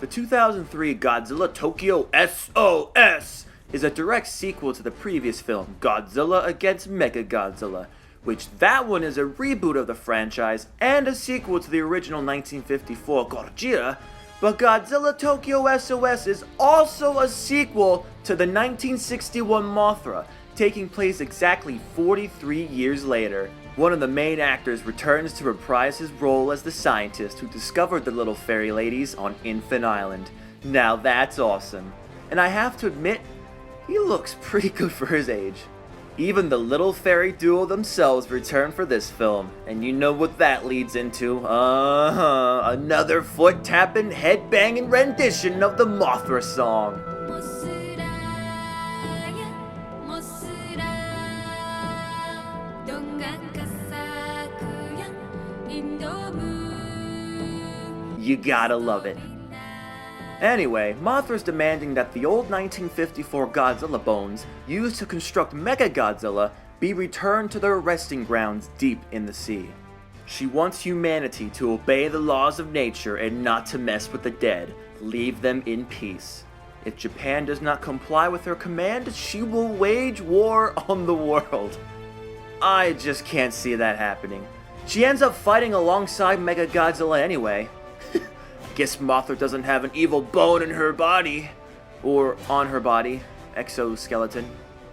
The 2003 Godzilla Tokyo SOS is a direct sequel to the previous film, Godzilla against Mechagodzilla, which that one is a reboot of the franchise and a sequel to the original 1954 Godzilla, but Godzilla Tokyo SOS is also a sequel to the 1961 Mothra, taking place exactly 43 years later. One of the main actors returns to reprise his role as the scientist who discovered the little fairy ladies on Infant Island. Now that's awesome. And I have to admit, he looks pretty good for his age. Even the little fairy duo themselves return for this film, and you know what that leads into. Another foot-tapping, head-banging rendition of the Mothra song. You gotta love it. Anyway, Mothra's demanding that the old 1954 Godzilla bones used to construct Mechagodzilla be returned to their resting grounds deep in the sea. She wants humanity to obey the laws of nature and not to mess with the dead. Leave them in peace. If Japan does not comply with her command, she will wage war on the world. I just can't see that happening. She ends up fighting alongside Mechagodzilla anyway. Guess Mothra doesn't have an evil bone in her body. Or on her body. Exoskeleton.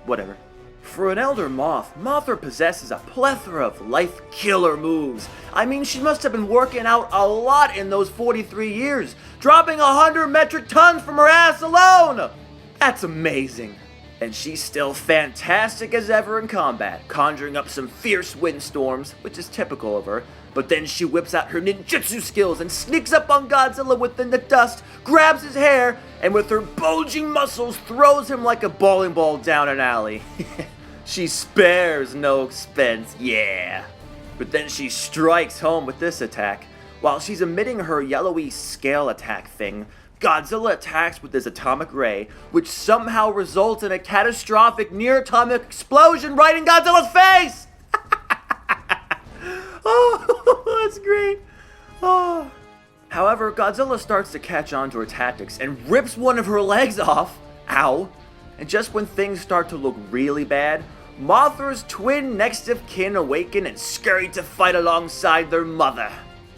Whatever. For an elder moth, Mothra possesses a plethora of life-killer moves. I mean, she must have been working out a lot in those 43 years, dropping 100 metric tons from her ass alone! That's amazing. And she's still fantastic as ever in combat, conjuring up some fierce windstorms, which is typical of her. But then she whips out her ninjutsu skills and sneaks up on Godzilla within the dust, grabs his hair, and with her bulging muscles throws him like a bowling ball down an alley. She spares no expense, yeah. But then she strikes home with this attack. While she's emitting her yellowy scale attack thing, Godzilla attacks with his atomic ray, which somehow results in a catastrophic near-atomic explosion right in Godzilla's face! Oh, that's great. Oh. However, Godzilla starts to catch on to her tactics and rips one of her legs off. Ow. And just when things start to look really bad, Mothra's twin next of kin awaken and scurry to fight alongside their mother.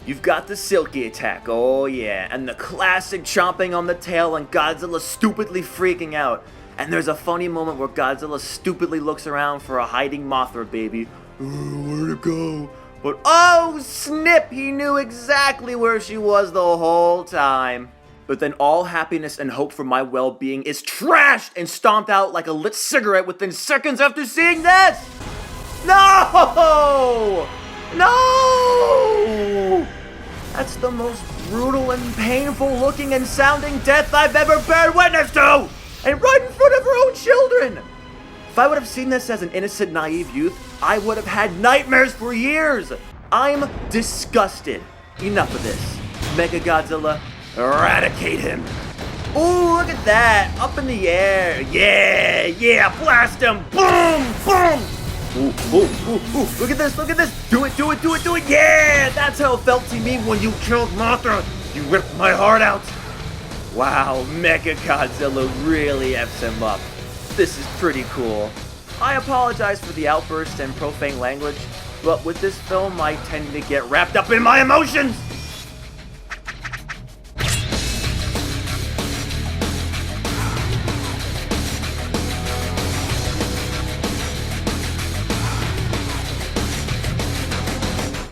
You've got the silky attack, oh yeah, and the classic chomping on the tail and Godzilla stupidly freaking out. And there's a funny moment where Godzilla stupidly looks around for a hiding Mothra baby. Where'd it go? But oh snip, he knew exactly where she was the whole time. But then all happiness and hope for my well-being is trashed and stomped out like a lit cigarette within seconds after seeing this! No! No! That's the most brutal and painful looking and sounding death I've ever bared witness to! And right in front of her own children! If I would have seen this as an innocent, naive youth, I would have had nightmares for years! I'm disgusted. Enough of this. Mechagodzilla, eradicate him! Ooh, look at that! Up in the air! Yeah! Blast him! Boom! Boom! Ooh, look at this, do it, yeah! That's how it felt to me when you killed Mothra! You ripped my heart out! Wow, Mechagodzilla really F's him up. This is pretty cool. I apologize for the outburst and profane language, but with this film I tend to get wrapped up in my emotions!